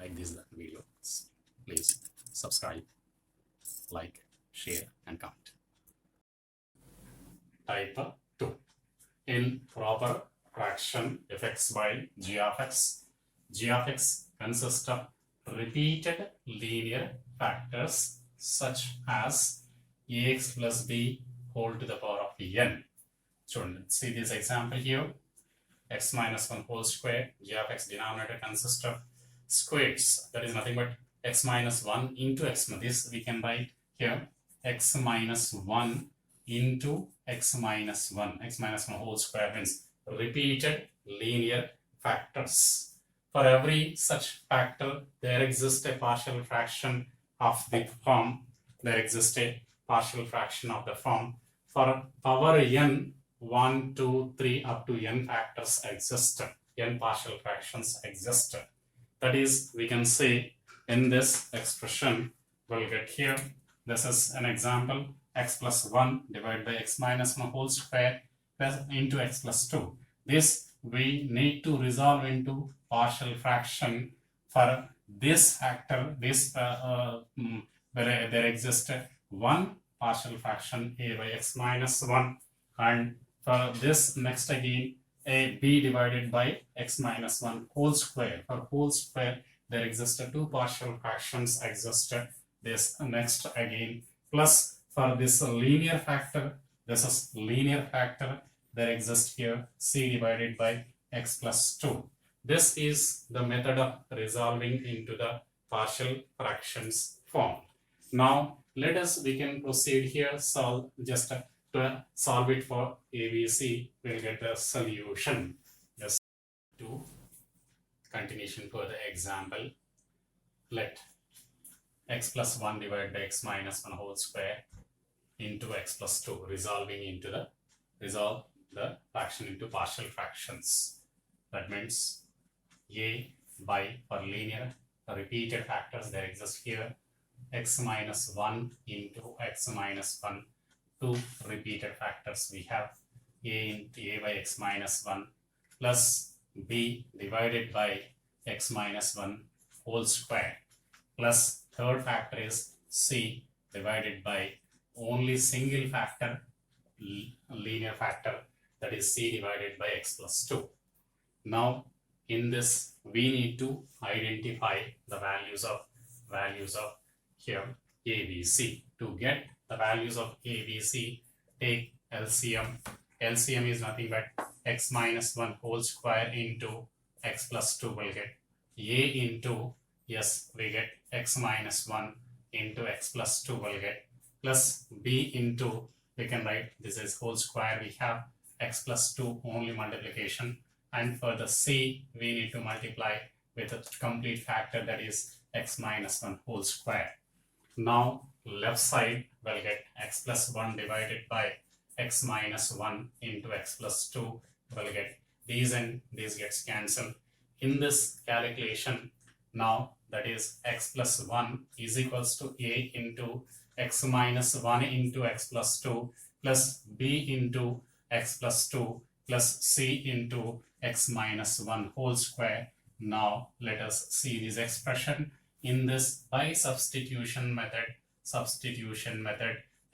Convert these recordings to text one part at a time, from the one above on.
like this video, please subscribe, like, share, and comment. Type 2. In proper fraction f(x) by g of x consists of repeated linear factors such as ax plus b whole to the power of n. So see this example here. X minus 1 whole square, g of x denominator consists of squares, that is nothing but x minus 1 into x. This we can write here x minus 1 into x minus 1. X minus 1 whole square means repeated linear factors. For every such factor, there exists a partial fraction of the form. There exists a partial fraction of the form. For power n, 1, 2, 3 up to n factors exist. N partial fractions exist. That is, we can say in this expression, we'll get here. This is an example. X plus 1 divided by x minus 1 whole square into x plus 2. This we need to resolve into partial fraction for this factor. This where there exists one partial fraction a by x minus 1, and for this next again a b divided by x minus 1 whole square. For whole square there exist two partial fractions exist. This next again plus for this linear factor, this is linear factor, there exists here c divided by x plus 2. This is the method of resolving into the partial fractions form. Now we can proceed here, solve just to solve it for ABC, we'll get a solution. Just to continuation for the example, let x plus 1 divided by x minus 1 whole square into x plus 2, resolve the fraction into partial fractions. That means a by, for linear repeated factors, there exist here x minus 1 into x minus 1, two repeated factors we have, a into a by x minus 1 plus b divided by x minus 1 whole square, plus third factor is c divided by only single factor, linear factor, that is c divided by x plus 2. Now in this we need to identify the values of here ABC. To get the values of ABC, take LCM. LCM is nothing but x minus 1 whole square into x plus 2 will get a into, yes, we get x minus 1 into x plus 2 will get, plus b into, we can write this is whole square, we have x plus 2 only multiplication, and for the c we need to multiply with a complete factor, that is x minus 1 whole square. Now left side will get x plus 1 divided by x minus 1 into x plus 2 will get these and these gets cancelled. In this calculation now, that is x plus 1 is equals to a into x minus 1 into x plus 2 plus b into x plus 2 plus c into x minus 1 whole square. Now let us see this expression. In this by substitution method,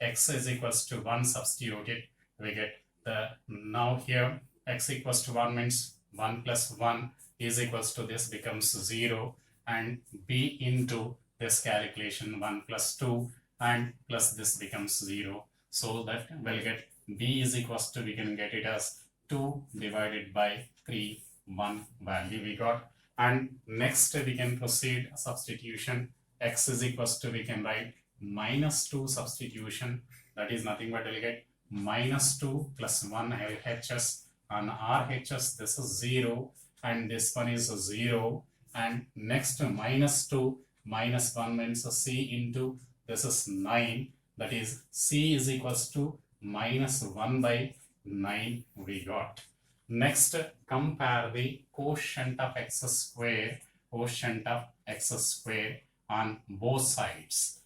x is equals to 1 substituted, we get the, now here x equals to 1 means 1 plus 1 is equals to this becomes 0, and b into this calculation 1 plus 2 and plus this becomes 0. So that we'll get b is equals to, we can get it as 2 divided by 3, 1 value we got. And next we can proceed substitution. X is equals to, we can write minus 2 substitution, that is nothing but we'll get minus 2 plus 1 LHS, and RHS this is 0 and this one is 0, and next minus 2 minus 1 means c into this is 9, that is c is equals to minus 1 by 9 we got. Next, compare the quotient of x square on both sides.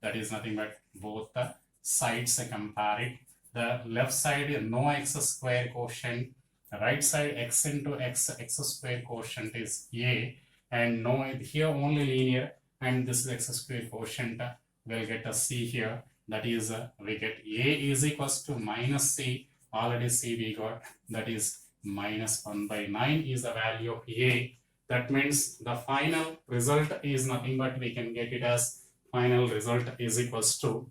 That is nothing but both the sides compare it. The left side no x square quotient, right side x into x square quotient is a, and no, here only linear, and this is x square quotient. We'll get a c here. That is, we get a is equals to minus c. Already c we got, that is minus 1 by 9 is the value of a. That means the final result is nothing but we can get it as final result is equals to,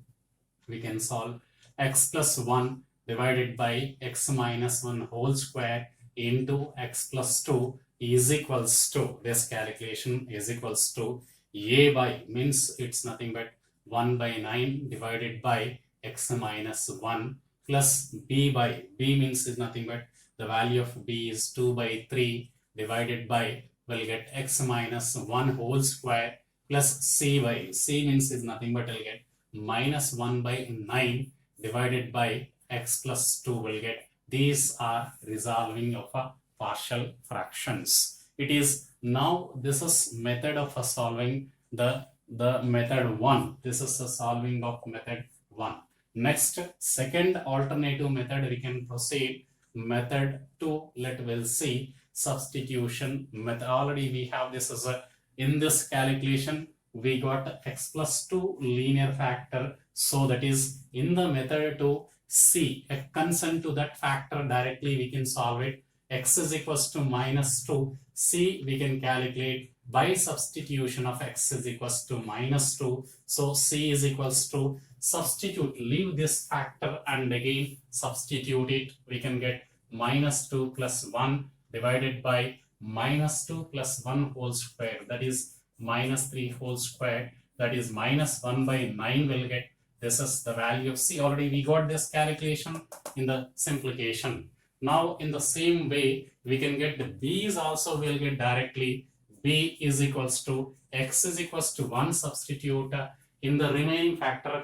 we can solve x plus 1 divided by x minus 1 whole square into x plus 2 is equals to, this calculation is equals to a by, means it's nothing but 1 by 9 divided by x minus 1 plus b by, b means is nothing but the value of b is 2 by 3 divided by, we'll get x minus 1 whole square plus c by, c means is nothing but I'll get minus 1 by 9 divided by x plus 2 will get. These are resolving of a partial fractions. It is now, this is method of solving the method 1. This is the solving of method 1. Next, second alternative method we can proceed. Method 2, we'll see substitution method. Already we have this as a, in this calculation we got x plus 2 linear factor. So that is in the method 2, c, a consent to that factor directly we can solve it. X is equals to minus 2, c we can calculate by substitution of x is equals to minus 2. So c is equals to, substitute, leave this factor and again substitute it. We can get minus 2 plus 1 divided by minus 2 plus 1 whole square, that is minus 3 whole square, that is minus 1 by 9 will get. This is the value of c. Already we got this calculation in the simplification. Now in the same way we can get the b's also, will get directly. B is equals to, x is equals to 1, substitute in the remaining factor.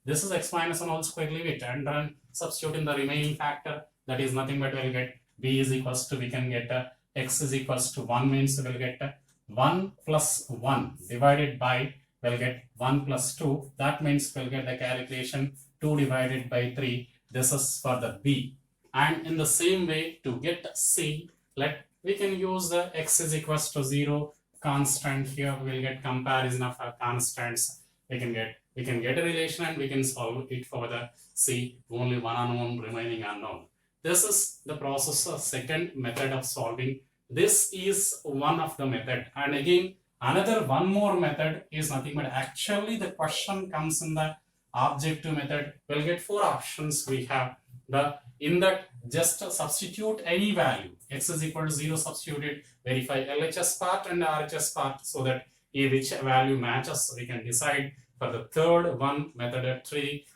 This is x minus 1 whole square, leave it, and then substitute in the remaining factor. That is nothing but we'll get b is equals to, we can get x is equals to 1, means we'll get 1 plus 1 divided by, we'll get 1 plus 2. That means we'll get the calculation 2 divided by 3. This is for the b. And in the same way to get c, we can use the x is equals to 0 constant. Here we'll get comparison of constants. We can get a relation and we can solve it for the c. Only one unknown, remaining unknown. This is the process of second method of solving. This is one of the method. And again, another one more method is nothing but actually the question comes in the objective method. We'll get 4 options we have. In that, just substitute any value. X is equal to 0, substitute it, verify LHS part and RHS part so that which value matches, we can decide. For the third one, method 3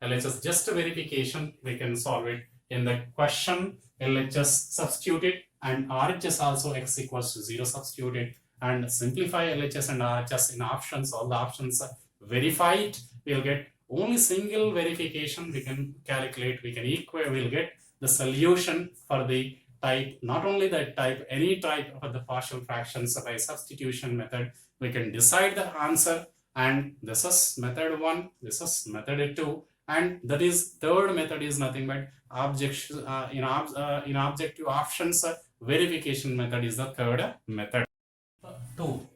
LHS, just a verification, we can solve it. In the question, LHS substitute it and RHS also x equals to 0 substitute it, and simplify LHS and RHS in options. All the options verify it. We'll get only single verification we can calculate, we can equate, we'll get the solution for the type, not only that type, any type of the partial fractions. By substitution method we can decide the answer. And this is method 1, this is method 2, and that is third method is nothing but in objective options verification method is the third method. 2,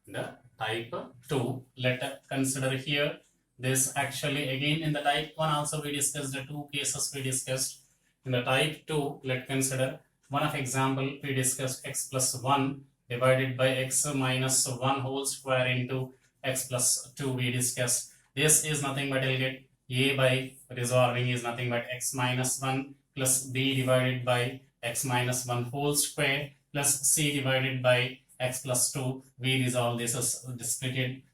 the type 2, let's consider here. This actually again in the type 1 also we discussed, the 2 cases we discussed. In the type 2, let's consider one of example. We discussed x plus 1 divided by x minus 1 whole square into x plus 2 we discussed. This is nothing but I'll get a by resolving is nothing but x minus 1 plus b divided by x minus 1 whole square plus c divided by x plus 2. We resolve this as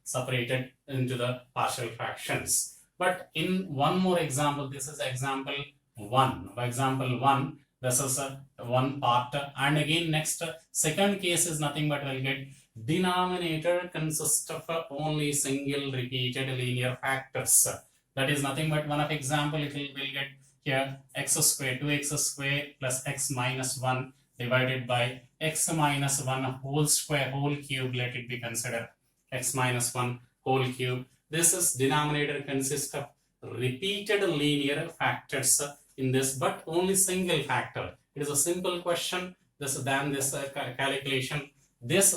separated into the partial fractions. But in one more example, this is example 1. For example 1, this is one part, and again next second case is nothing but we'll get denominator consists of only single repeated linear factors. That is nothing but one of example. It will get here x square, 2x square plus x minus 1 divided by x minus 1 whole square whole cube. Let it be considered x minus 1 whole cube. This is denominator consists of repeated linear factors in this, but only single factor. It is a simple question. This calculation. This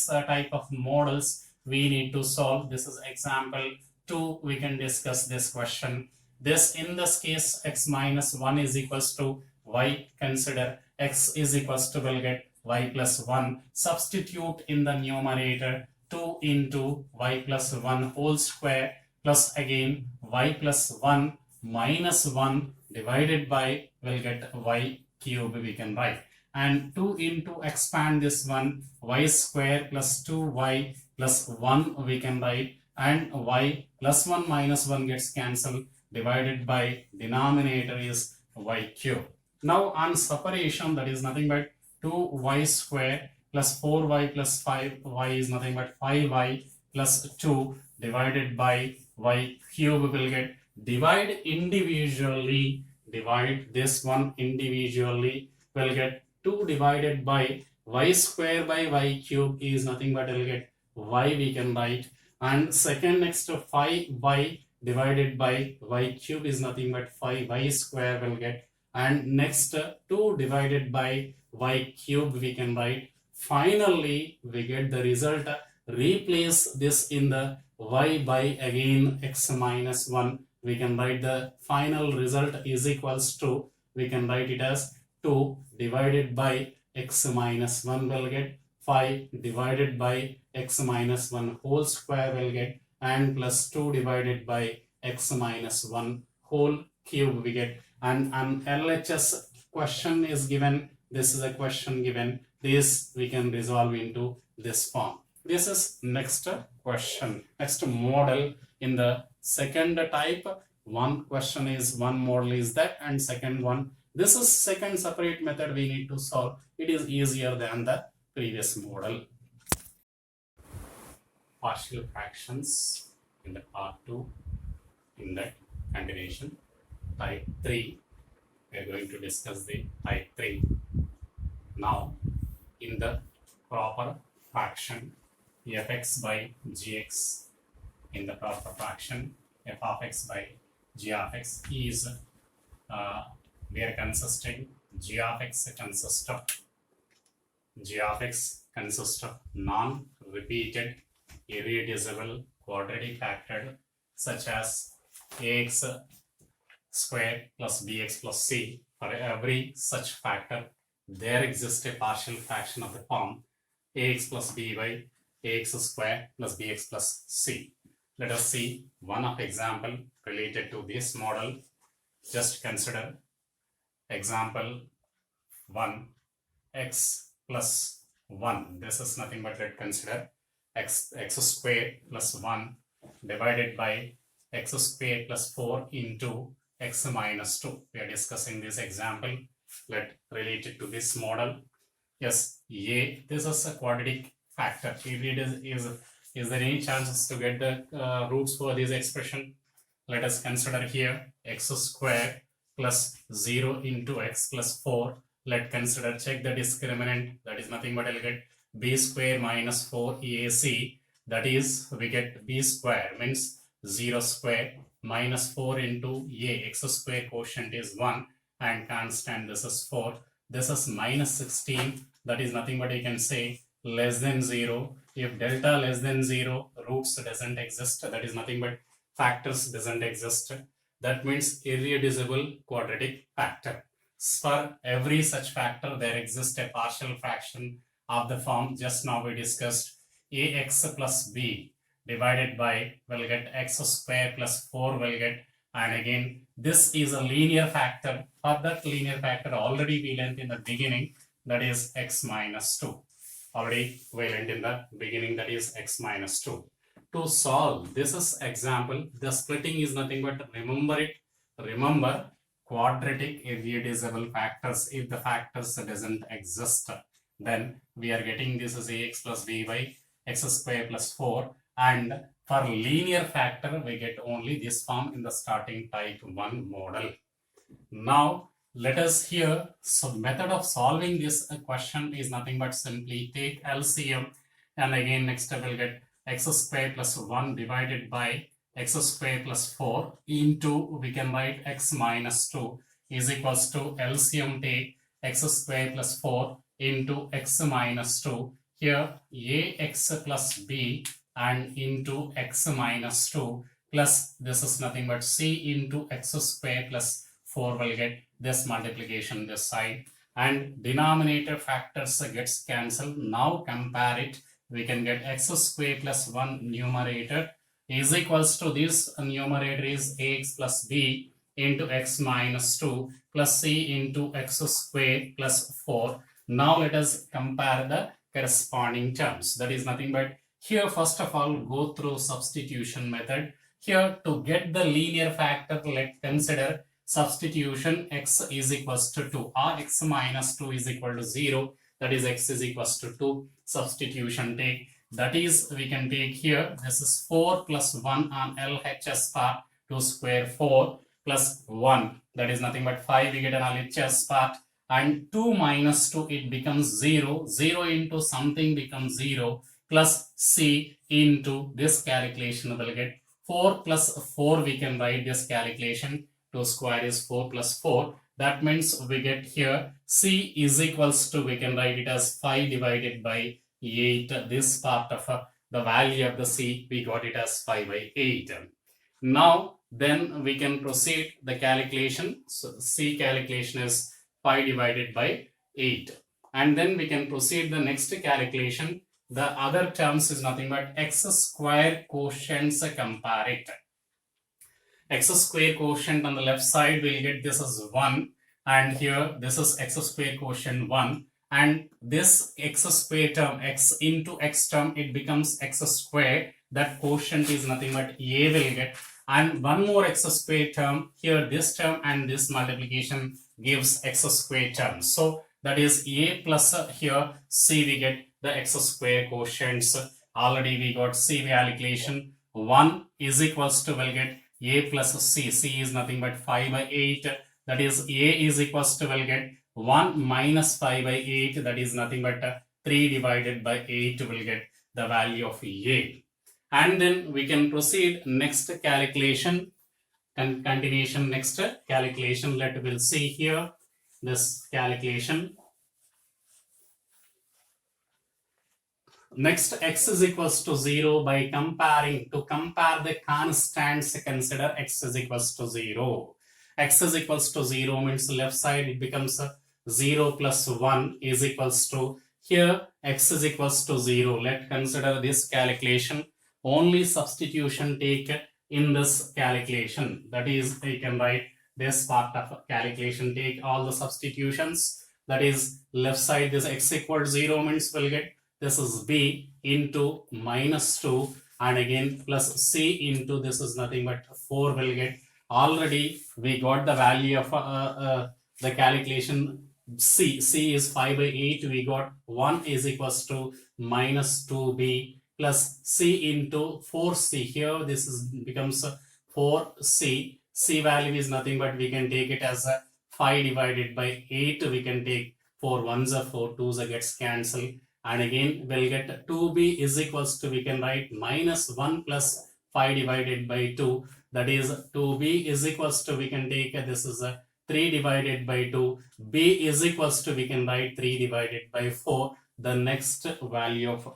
type of models we need to solve. This is example 2. We can discuss this question. In this case, x minus 1 is equals to y. Consider x is equals to, we'll get y plus 1. Substitute in the numerator 2 into y plus 1 whole square plus again y plus 1 minus 1 divided by, we'll get y cube we can write. And 2 into expand this one, y square plus 2y plus 1 we can write, and y plus 1 minus 1 gets cancelled, divided by denominator is y cube. Now on separation, that is nothing but 2y square plus 4y plus 5y is nothing but 5y plus 2 divided by y cube will get. Divide individually, divide this one individually, will get 2 divided by y square by y cube is nothing but will get y we can write, and second next to 5y divided by y cube is nothing but 5y square will get, and next 2 divided by y cube we can write. Finally we get the result. Replace this in the y by again x minus 1. We can write the final result is equals to, we can write it as 2 divided by x minus 1 will get 5 divided by x minus 1 whole square will get, and plus 2 divided by x minus 1 whole cube we get. And an LHS question is given. This is a question given. This we can resolve into this form. This is next question, next model. In the second type, one question is, one model is that, and second one, this is second separate method we need to solve. It is easier than the previous model. Partial fractions in the part 2, in that continuation. Type 3, we are going to discuss the type 3. Now, in the proper fraction, fx by gx, in the proper fraction, f of x by g of x is, we are consisting, g of x consists of non-repeated, irreducible, quadratic factor such as ax square plus bx plus c. For every such factor, there exists a partial fraction of the form ax plus b by ax square plus bx plus c. Let us see one of example related to this model. Just consider example 1, x plus 1. This is nothing but, let's consider x square plus 1 divided by x square plus 4 into x minus 2. We are discussing this example. Let relate it to this model. Yes, this is a quadratic factor. Is there any chances to get the roots for this expression? Let us consider here x square plus 0 into x plus 4. Let's consider, check the discriminant. That is nothing but I'll get b square minus 4ac. That is, we get b square means 0 square minus 4 into a. X square quotient is 1 and constant, this is 4. This is minus 16. That is nothing but you can say less than 0. If delta less than 0, roots doesn't exist. That is nothing but factors doesn't exist. That means irreducible quadratic factor. For every such factor, there exists a partial fraction of the form just now we discussed, ax plus b divided by, we'll get x square plus 4 will get, and again this is a linear factor. For that linear factor already we learned in the beginning, that is x minus 2. Already we learned in the beginning, that is x minus 2. To solve this is example, the splitting is nothing but, remember quadratic irreducible factors. If the factors doesn't exist, then we are getting this as ax plus b by x square plus 4, and for linear factor we get only this form in the starting type 1 model. Now let us here, so method of solving this question is nothing but simply take LCM, and again next step we'll get x square plus 1 divided by x square plus 4 into, we can write x minus 2 is equals to LCM take x square plus 4 into x minus 2. Here ax plus b and into x minus 2 plus this is nothing but c into x square plus 4 will get this multiplication this side, and denominator factors gets cancelled. Now compare it, we can get x square plus 1 numerator is equals to this numerator is ax plus b into x minus 2 plus c into x square plus 4. Now let us compare the corresponding terms. That is nothing but here first of all go through substitution method. Here to get the linear factor, let's consider substitution. X is equals to 2 or x minus 2 is equal to 0. That is x is equals to 2. Substitution take, that is we can take here this is 4 plus 1 on LHS part 2 square 4 plus 1, that is nothing but 5, we get an LHS part, and 2 minus 2 it becomes 0, 0 into something becomes 0 plus c into this calculation will get 4 plus 4, we can write this calculation, 2 square is 4 plus 4, that means we get here c is equals to, we can write it as 5 divided by 8, this part of the value of the c we got it as 5 by 8. Now then we can proceed the calculation. So c calculation is 5 divided by 8, and then we can proceed the next calculation. The other terms is nothing but x square quotients, compare it. X square quotient on the left side we'll get this is 1, and here this is x square quotient 1, and this x square term, x into x term, it becomes x square, that quotient is nothing but a will get, and one more x square term here, this term and this multiplication gives x square term, so that is a plus here c, we get the x square quotients. Already we got c calculation, 1 is equals to, will get a plus c, c is nothing but 5 by 8, that is a is equals to, will get 1 minus 5 by 8, that is nothing but 3 divided by 8 will get the value of a. And then we can proceed next calculation and continuation next calculation. We'll see here this calculation. Next, x is equals to 0 by comparing, to compare the constants, consider x is equals to 0. X is equals to 0 means left side it becomes 0 plus 1 is equals to, here x is equals to 0. Let's consider this calculation. Only substitution take in this calculation. That is, we can write this part of calculation, take all the substitutions. That is, left side this x equal to 0 means we'll get this is b into minus 2, and again plus c into this is nothing but 4 will get. Already we got the value of the calculation c. C is 5 by 8. We got 1 is equals to minus 2b plus c into 4c. Here this is becomes 4c. C value is nothing but we can take it as 5 divided by 8. We can take 4 ones are 4 twos gets cancelled, and again we'll get 2b is equals to, we can write minus 1 plus 5 divided by 2, that is 2b is equals to, we can take this is 3 divided by 2, b is equals to, we can write 3 divided by 4, the next value of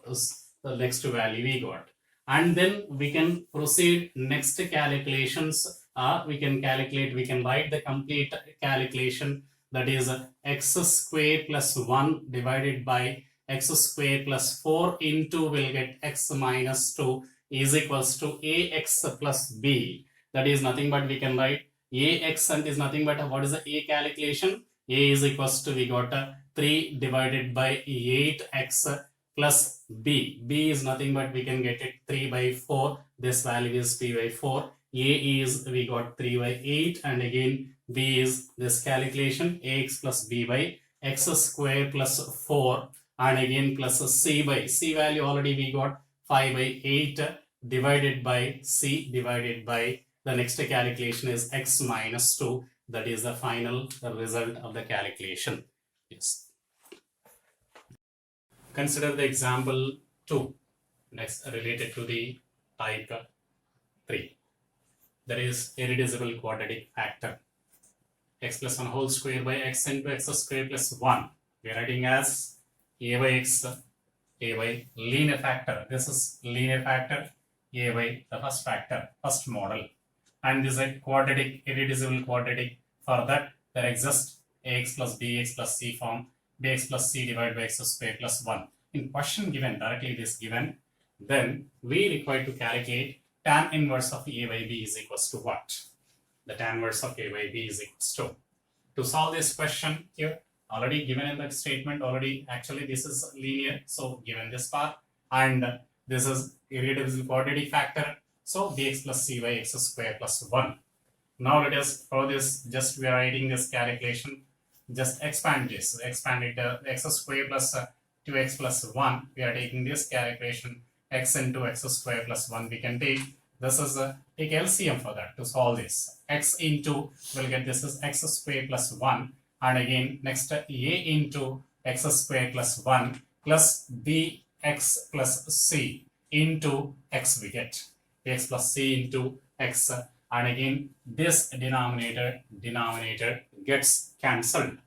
the next value we got. And then we can proceed next calculations. We can calculate, we can write the complete calculation, that is x square plus 1 divided by x square plus 4 into, will get x minus 2 is equals to ax plus b. That is nothing but we can write ax, and is nothing but what is the a calculation? A is equals to, we got 3 divided by 8x plus b. B is nothing but we can get it 3 by 4. This value is 3 by 4. A is we got 3 by 8, and again b is this calculation ax plus b by x square plus 4, and again plus c by c value already we got 5 by 8 divided by c divided by the next calculation is x minus 2. That is the final result of the calculation. Yes. Consider the example 2, next related to the type 3. There is irreducible quadratic factor x plus 1 whole square by x into x square plus 1. We are writing as a by x, a by linear factor. This is linear factor, a by the first factor, first model. And this is a quadratic, irreducible quadratic. For that, there exists ax plus bx plus c form, bx plus c divided by x square plus 1. In question given, directly this given, then we require to calculate tan inverse of a by b is equals to what? The tan inverse of a by b is equals to. To solve this question here, already given in the statement, already actually this is linear, so given this part, and this is irreducible quadratic factor, so bx plus c by x square plus 1. Now let us, for this, just we are writing this calculation, just expand this, expand it, x square plus 2x plus 1, we are taking this calculation, x into x square plus 1, we can take, this is take LCM for that to solve this. X into, we'll get this is x square plus 1, and again next a into x square plus 1 plus bx plus c into x, we get x plus c into x, and again this denominator gets cancelled.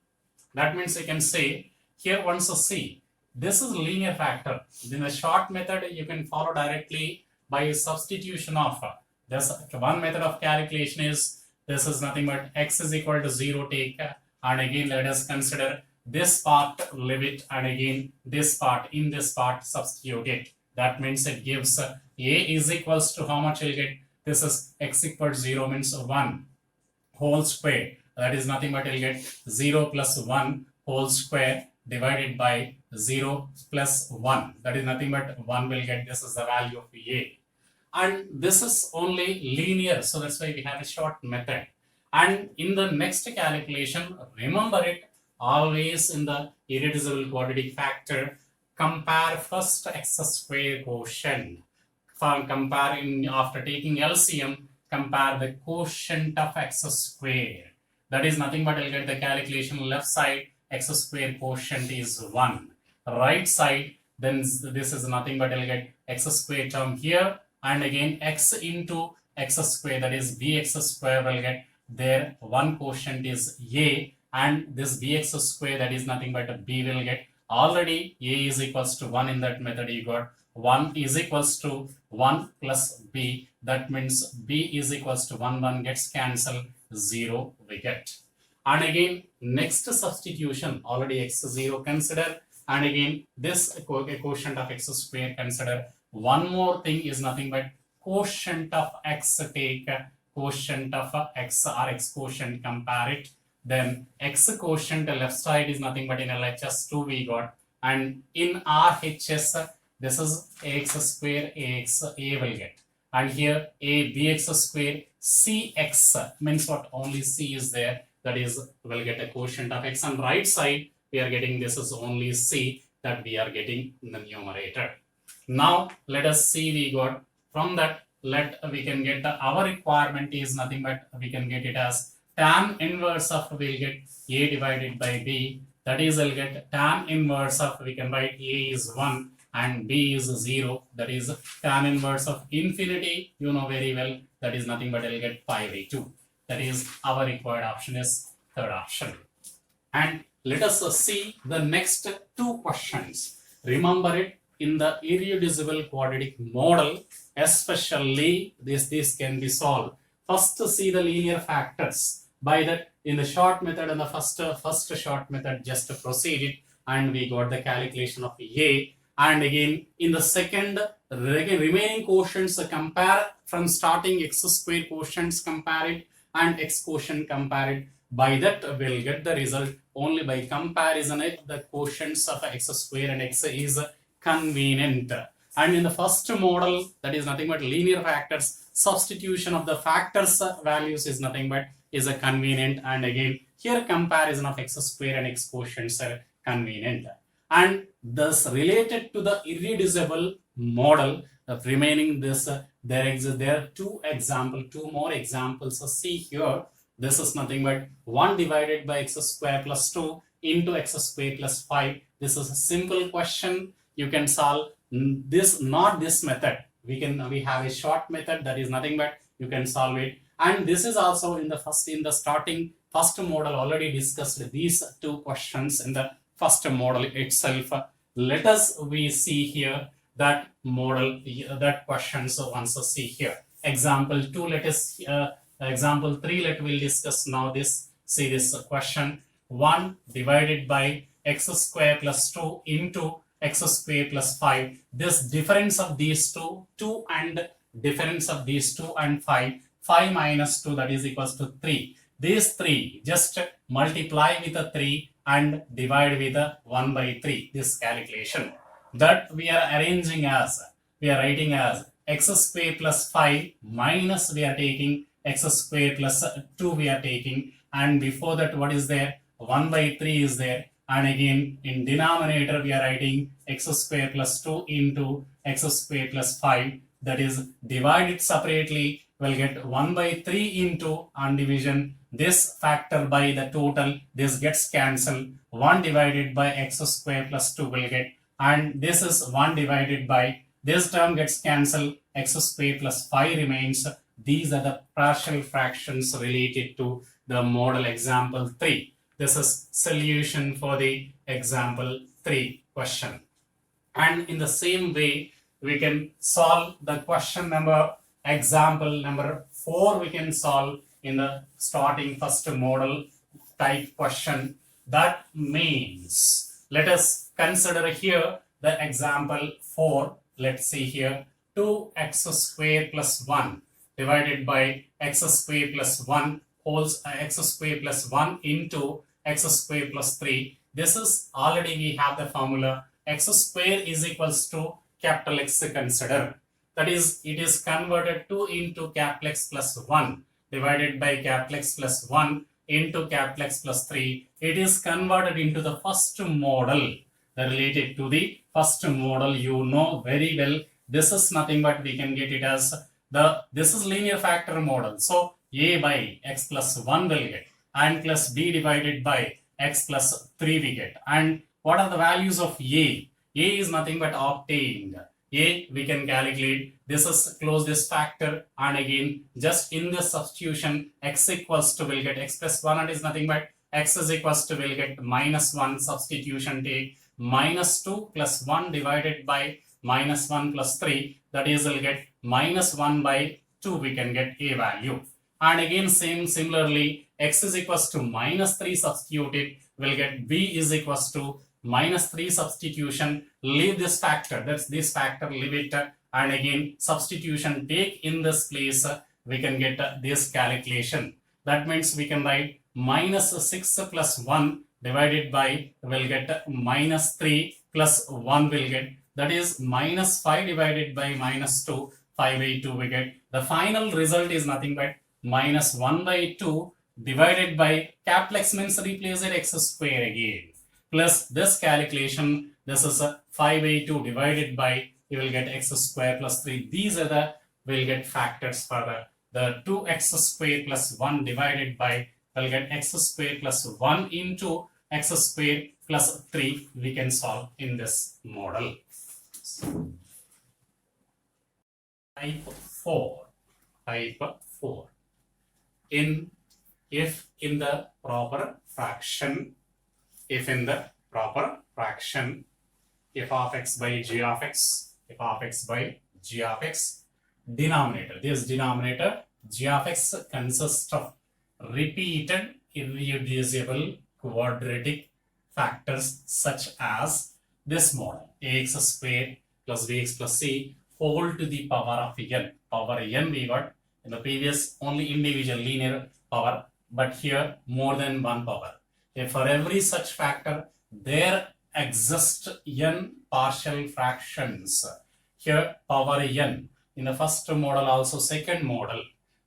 That means you can say here once a c, this is linear factor. In the short method you can follow directly by substitution of this. One method of calculation is, this is nothing but x is equal to 0 take, and again let us consider this part, leave it, and again this part, in this part substitute it. That means it gives a is equals to how much you'll get, this is x equal to 0 means 1 whole square, that is nothing but you'll get 0 plus 1 whole square divided by 0 plus 1, that is nothing but 1 will get, this is the value of a. And this is only linear, so that's why we have a short method. And in the next calculation, remember it, always in the irreducible quadratic factor, compare first x square quotient. For comparing, after taking LCM, compare the quotient of x square. That is nothing but you'll get the calculation, left side x square quotient is 1. Right side, then this is nothing but you'll get x square term here, and again x into x square, that is bx square, will get there, one quotient is a, and this bx square, that is nothing but a b, will get, already a is equals to 1, in that method you got 1 is equals to 1 plus b, that means b is equals to 1 gets cancelled, 0 we get. And again next substitution, already x0 consider, and again this quotient of x square consider. One more thing is nothing but quotient of x, take quotient of x or x quotient, compare it, then x quotient left side is nothing but in LHS 2 we got, and in RHS this is ax square ax, a will get, and here a bx square cx means what, only c is there, that is will get a quotient of x, and right side we are getting this is only c, that we are getting in the numerator. Now let us see, we got from that, we can get our requirement is nothing but we can get it as tan inverse of, we'll get a divided by b, that is I'll get tan inverse of, we can write a is 1 and b is 0, that is tan inverse of infinity, you know very well, that is nothing but I'll get pi by 2. That is our required option is third option. And let us see the next two questions. Remember it, in the irreducible quadratic model, especially this can be solved. First see the linear factors. By that, in the short method and the first short method, just proceed it, and we got the calculation of a. And again in the second, remaining quotients, compare from starting x square quotients, compare it, and x quotient compare it. By that we'll get the result only by comparison it, the quotients of x square and x is convenient. And in the first model, that is nothing but linear factors, substitution of the factors values is nothing but is a convenient, and again here comparison of x square and x quotients are convenient. And thus related to the irreducible model of remaining this, there are two more examples. See here, this is nothing but 1 divided by x square plus 2 into x square plus 5. This is a simple question. You can solve this, not this method. We have a short method, that is nothing but you can solve it. And this is also in the first model already discussed these two questions in the first model itself. let us we see here that model, that question. So once see here, example 2, let us example 3, let we'll discuss now this. See this question, 1 divided by x square plus 2 into x square plus 5. This difference of these two and difference of these 2 and 5 minus 2, that is equals to 3. These 3 just multiply with a 3 and divide with a 1 by 3. This calculation that we are arranging as, we are writing as x square plus 5 minus we are taking x square plus 2 we are taking, and before that what is there, 1 by 3 is there, and again in denominator we are writing x square plus 2 into x square plus 5, that is divided separately will get 1 by 3 into, on division this factor by the total, this gets cancelled, 1 divided by x square plus 2 will get, and this is 1 divided by, this term gets cancelled, x square plus 5 remains. These are the partial fractions related to the model example 3. This is solution for the example 3 question. And in the same way, we can solve the question number, example number 4, we can solve in the starting first model type question. That means, let us consider here the example 4. Let's see here, 2x square plus 1 divided by x square plus 1 wholes x square plus 1 into x square plus 3. This is already we have the formula, x square is equals to capital X consider. That is, it is converted 2 into capital X plus 1 divided by capital X plus 1 into capital X plus 3. It is converted into the first model. Related to the first model, you know very well, this is nothing but we can get it as this is linear factor model. So a by x plus 1 will get, and plus b divided by x plus 3 we get. And what are the values of a? A is nothing but obtained. A we can calculate, this is close this factor, and again just in this substitution x equals to will get x plus 1, and is nothing but x is equals to will get minus 1, substitution take minus 2 plus 1 divided by minus 1 plus 3, that is will get minus 1 by 2, we can get a value. And again similarly x is equals to minus 3 substituted, will get b is equals to minus 3 substitution, leave this factor, that's this factor, leave it, and again substitution take in this place, we can get this calculation. That means we can write minus 6 plus 1 divided by, will get minus 3 plus 1 will get, that is minus 5 divided by minus 2, 5 by 2 we get. The final result is nothing but minus 1 by 2 divided by capital X means replace it x square again, plus this calculation, this is a 5 by 2 divided by, you will get x square plus 3. These are the, will get factors for the 2x square plus 1 divided by, will get x square plus 1 into x square plus 3, we can solve in this model. Type 4. If in the proper fraction, f of x by g of x, denominator, this denominator g of x consists of repeated irreducible quadratic factors such as this model, ax square plus bx plus c whole to the power of n. Power n we got in the previous only individual linear power, but here more than one power. If for every such factor there exist n partial fractions, here power n. In the first model also second model,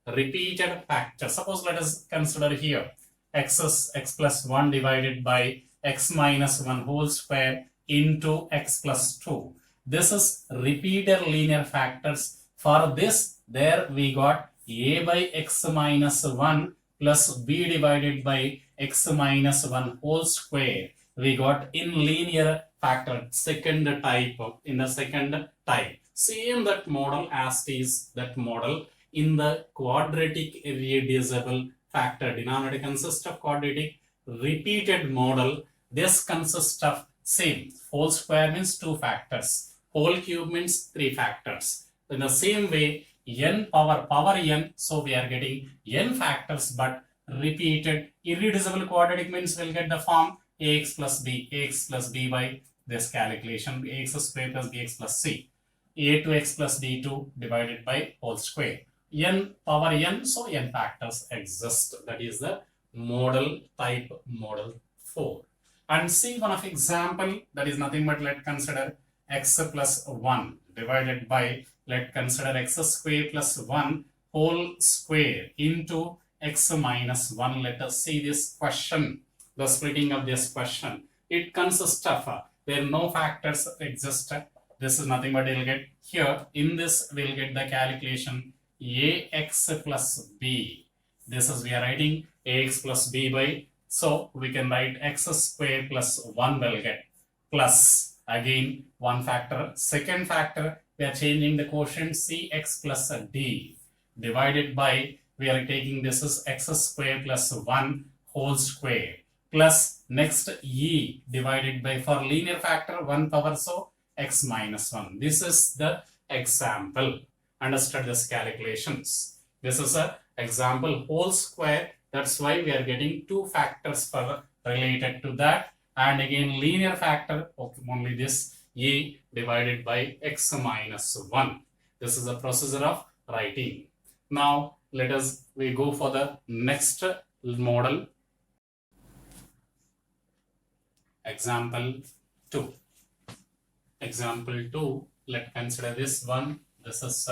repeated factors. Suppose let us consider here x plus 1 divided by x minus 1 whole square into x plus 2. This is repeated linear factors. For this, there we got a by x minus 1 plus b divided by x minus 1 whole square. We got in linear factor, second type, in the second type. Same that model as is that model in the quadratic irreducible factor. Denominator consists of quadratic repeated model. This consists of Same, whole square means 2 factors. Whole cube means 3 factors. In the same way, n power n, so we are getting n factors, but repeated irreducible quadratic means we'll get the form ax plus b by this calculation, ax square plus bx plus c, a2x plus b2 divided by whole square. N power n, so n factors exist. That is the model type, model 4. And see one of example, that is nothing but let consider x plus 1 divided by, let consider x square plus 1 whole square into x minus 1. Let us see this question, the splitting of this question. It consists of where no factors exist. This is nothing but you'll get here. In this, we'll get the calculation ax plus b. This is we are writing ax plus b by, so we can write x square plus 1 will get plus again one factor. Second factor, we are changing the quotient cx plus d divided by, we are taking this is x square plus 1 whole square plus next e divided by, for linear factor 1 power, so x minus 1. This is the example. Understand this calculations. This is a example whole square. That's why we are getting 2 factors for related to that. And again linear factor, only this e divided by x minus 1. This is the procedure of writing. Now let us we go for the next model. Example 2. Example 2, let's consider this one. This is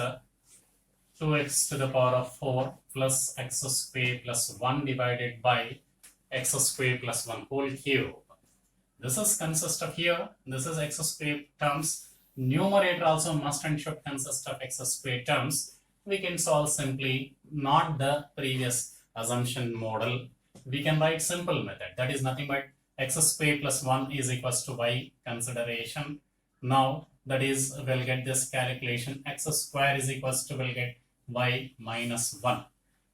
2x to the power of 4 plus x square plus 1 divided by x square plus 1 whole cube. This is consist of here, this is x square terms. Numerator also must and should consist of x square terms. We can solve simply, not the previous assumption model. We can write simple method. That is nothing but x square plus 1 is equals to y consideration. Now that is, we'll get this calculation x square is equals to, we'll get y minus 1.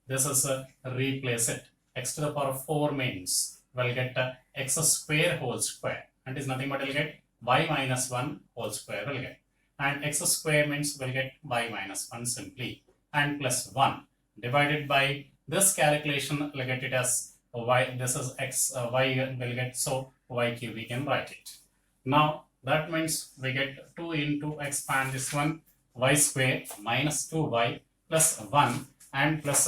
This is replace it. X to the power of 4 means we'll get x square whole square, and is nothing but we'll get y minus 1 whole square will get, and x square means we'll get y minus 1 simply, and plus 1 divided by this calculation, we'll get it as y. This is x, y will get, so y cube we can write it. Now that means we get 2 into expand this one, y square minus 2y plus 1, and plus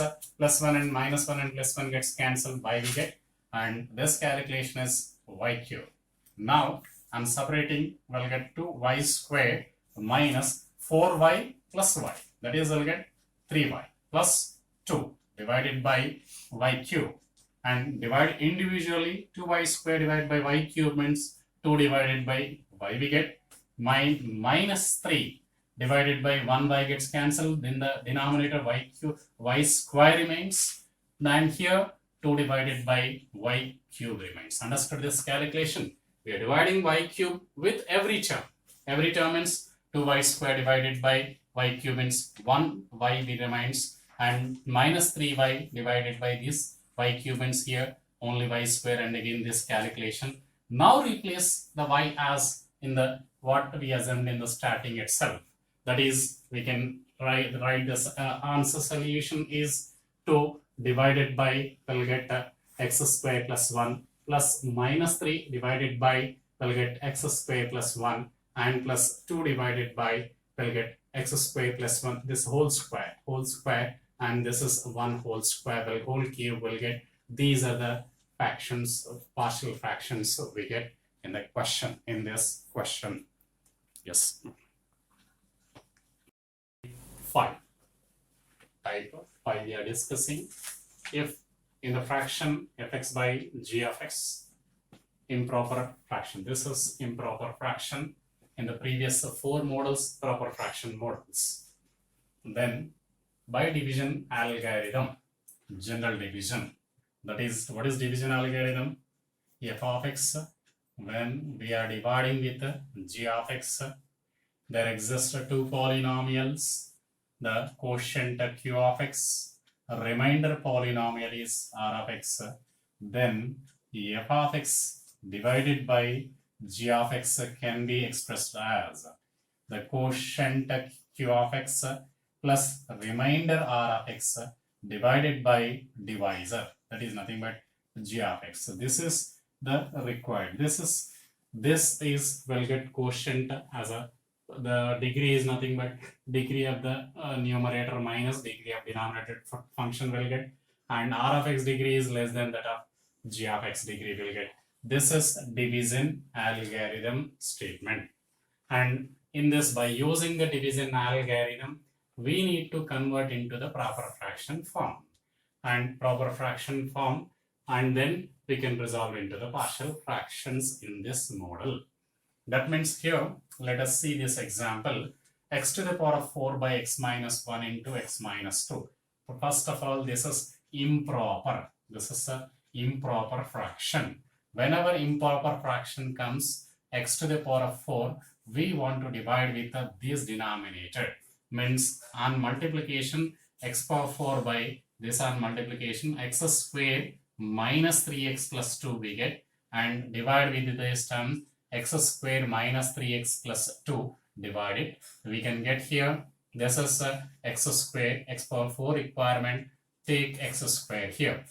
1 and minus 1 and plus 1 gets cancelled, y we get, and this calculation is y cube. Now I'm separating, we'll get 2y square minus 4y plus y, that is we'll get 3y plus 2 divided by y cube, and divide individually. 2y square divided by y cube means 2 divided by y we get, minus 3 divided by 1y gets cancelled, then the denominator y cube, y square remains, and here 2 divided by y cube remains. Understood this calculation? We are dividing y cube with every term. Every term means 2y square divided by y cube means 1y remains, and minus 3y divided by this y cube means here only y square, and again this calculation. Now replace the y as in the what we assumed in the starting itself. That is, we can write this answer solution is 2 divided by, we'll get x square plus 1 plus minus 3 divided by, we'll get x square plus 1, and plus 2 divided by, we'll get x square plus 1, this whole square, and this is 1 whole square, well, whole cube will get. These are the fractions, partial fractions we get in the question, in this question. Yes. 5. Type 5 we are discussing. If in the fraction fx by g of x, improper fraction. This is improper fraction. In the previous 4 models, proper fraction models. Then by division algorithm, general division. That is, what is division algorithm? F of x, when we are dividing with g of x, there exist 2 polynomials, the quotient q of x, a remainder polynomial is r of x, then f of x divided by g of x can be expressed as the quotient q of x plus remainder r of x divided by divisor, that is nothing but g of x. So this is the required. This is will get quotient as a, the degree is nothing but degree of the numerator minus degree of denominator function will get, and r of x degree is less than that of g of x degree will get. This is division algorithm statement, and in this, by using the division algorithm, we need to convert into the proper fraction form, and proper fraction form, and then we can resolve into the partial fractions in this model. That means here, let us see this example, x to the power of 4 by x minus 1 into x minus 2. So first of all, this is improper. This is a improper fraction. Whenever improper fraction comes, x to the power of 4, we want to divide with this denominator. Means on multiplication, x power 4 by this on multiplication, x square minus 3x plus 2 we get, and divide with this term, x square minus 3x plus 2 divided. We can get here, this is x square, x power 4 requirement, take x square here,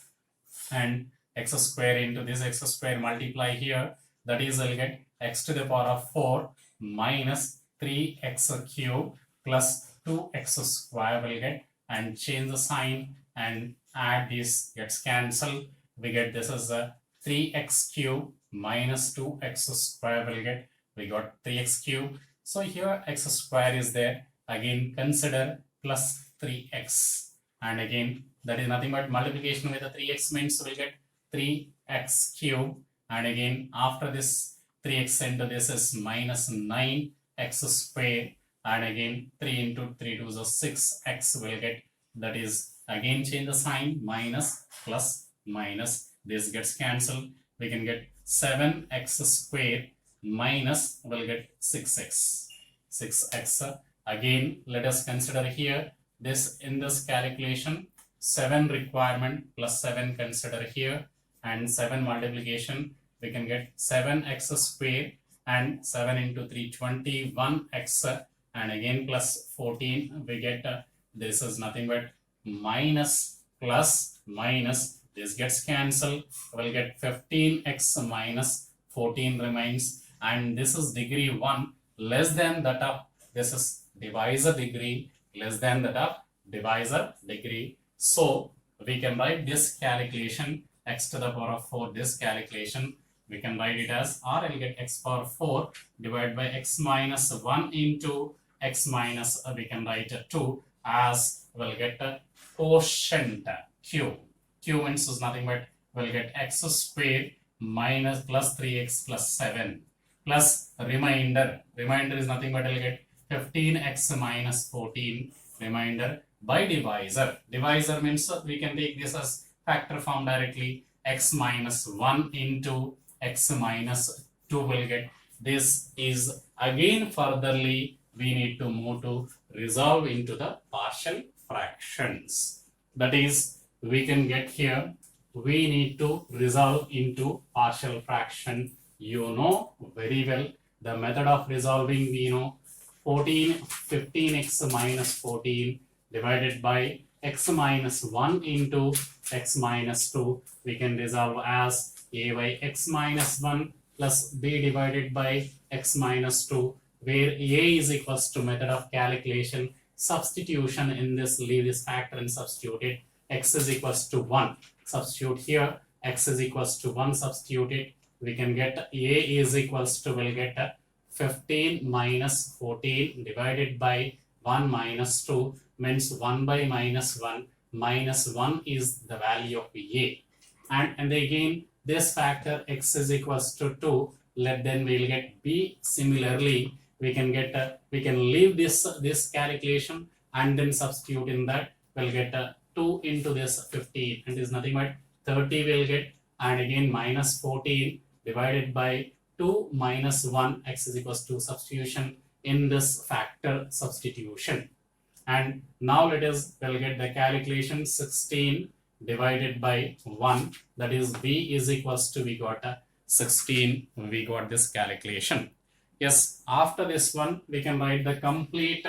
and x square into this x square multiply here, that is I'll get x to the power of 4 minus 3x cube plus 2x square will get, and change the sign and add this, gets cancelled. We get this is a 3x cube minus 2x square will get, we got 3x cube. So here x square is there, again consider plus 3x, and again that is nothing but multiplication with the 3x means we'll get 3x cube, and again after this 3x into this is minus 9x square, and again 3 into 3 to the 6x will get, that is again change the sign, minus plus minus, this gets cancelled. We can get 7x square minus will get 6x. Again let us consider here this, in this calculation 7 requirement plus 7 consider here, and 7 multiplication we can get 7x square, and 7 into 3 21x, and again plus 14 we get this is nothing but minus plus minus, this gets cancelled, we'll get 15x minus 14 remains, and this is degree 1 less than that of, this is divisor degree less than that of divisor degree. So we can write this calculation x to the power of 4, this calculation we can write it as, or I'll get x power 4 divided by x minus 1 into x minus we can write 2 as, we'll get a quotient q. Q means is nothing but we'll get x square minus plus 3x plus 7 plus remainder. Remainder is nothing but we'll get 15x minus 14 remainder by divisor. Divisor means we can take this as factor form directly, x minus 1 into x minus 2 will get, this is again furtherly we need to move to resolve into the partial fractions. That is, we can get here, we need to resolve into partial fraction. You know very well the method of resolving, we know 15x minus 14 divided by x minus 1 into x minus 2, we can resolve as a by x minus 1 plus b divided by x minus 2, where a is equals to method of calculation substitution, in this leave this factor and substitute it, x is equals to 1, substitute here, x is equals to 1, substitute it, we can get a is equals to, we'll get 15 minus 14 divided by 1 minus 2, means 1 by minus 1, minus 1 is the value of a, and again this factor x is equals to 2, then we'll get b. Similarly we can get we can leave this calculation and then substitute in that, we'll get 2 into this 15, and is nothing but 30 will get, and again minus 14 divided by 2 minus 1, x is equals to substitution in this factor substitution. And now let us, we'll get the calculation 16 divided by 1, that is b is equals to, we got 16 we got this calculation. Yes, after this one we can write the complete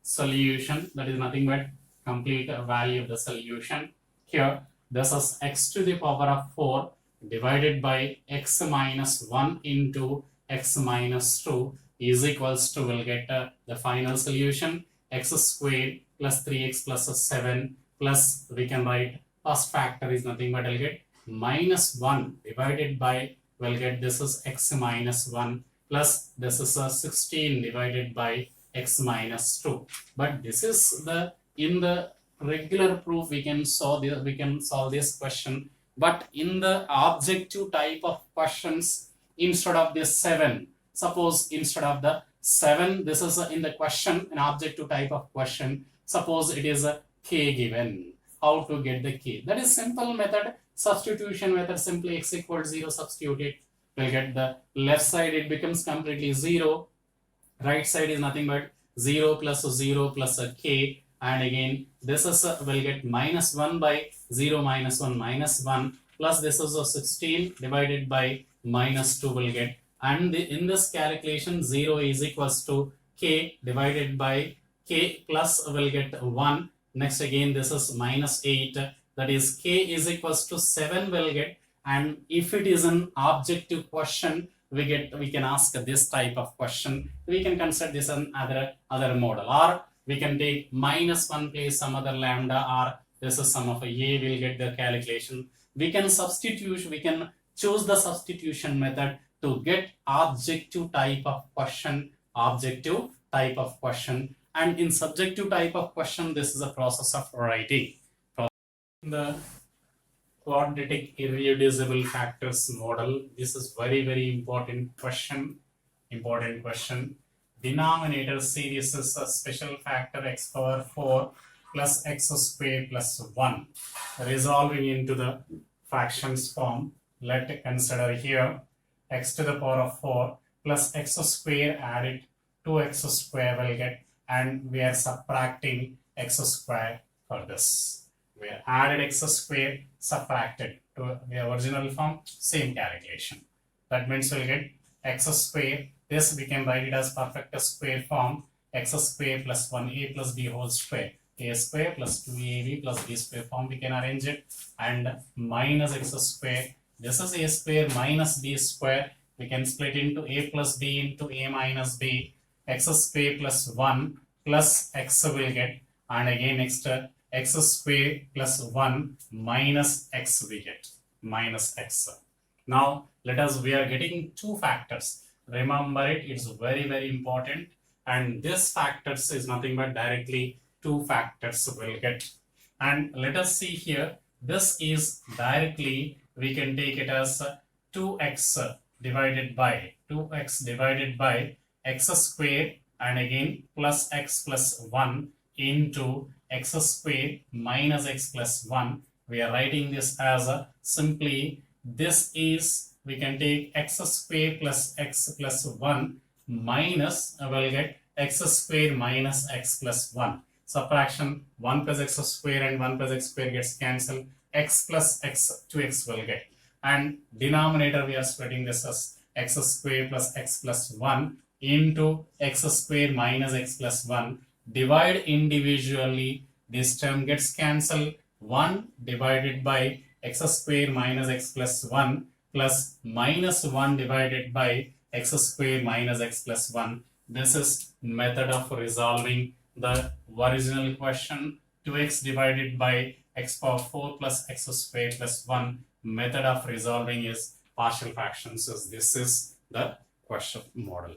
solution, that is nothing but complete value of the solution. Here this is x to the power of 4 divided by x minus 1 into x minus 2 is equals to, we'll get the final solution, x squared plus 3x plus 7 plus, we can write first factor is nothing but I'll get minus 1 divided by, we'll get this is x minus 1 plus this is 16 divided by x minus 2. But this is the, in the regular proof we can solve this question, but in the objective type of questions, instead of this 7, suppose instead of the 7, this is in the question, an objective type of question, suppose it is a k given, how to get the k? That is simple method, substitution method, simply x equals 0, substitute it, we'll get the left side, it becomes completely 0, right side is nothing but 0 plus a k, and again this is we'll get minus 1 by 0 minus 1 minus 1 plus this is a 16 divided by minus 2 will get, and in this calculation 0 is equals to k divided by k plus will get 1. Next again this is minus 8, that is k is equals to 7 will get, and if it is an objective question we can ask this type of question, we can consider this an other model, or we can take minus 1 place some other lambda, or this is sum of a will get the calculation. We can substitute, we can choose the substitution method to get objective type of question, and in subjective type of question this is a process of writing. The quadratic irreducible factors model, this is very important question. Denominator series is a special factor x power 4 plus x squared plus 1, resolving into the fractions form. Let's consider here x to the power of 4 plus x square added to x square will get, and we are subtracting x square for this. We added x square, subtracted to the original form, same calculation. That means we'll get x square, this we can write it as perfect square form, x square plus 1a plus b whole square, a square plus 2ab plus b square form we can arrange it, and minus x square, this is a square minus b square, we can split into a plus b into a minus b, x square plus 1 plus x will get, and again next x square plus 1 minus x we get, minus x. Now let us, we are getting two factors, remember it, it's very important, and this factors is nothing but directly two factors will get. And let us see here, this is directly we can take it as 2x divided by x square, and again plus x plus 1 into x square minus x plus 1. We are writing this as a simply, this is, we can take x square plus x plus 1 minus, will get x square minus x plus 1. Subtraction, 1 plus x square and 1 plus x square gets cancelled, x plus x 2x will get, and denominator we are splitting this as x square plus x plus 1 into x square minus x plus 1. Divide individually, this term gets cancelled, 1 divided by x square minus x plus 1 plus minus 1 divided by x square minus x plus 1. This is method of resolving the original question. 2x divided by x power 4 plus x square plus 1. Method of resolving is partial fractions. So this is the question model.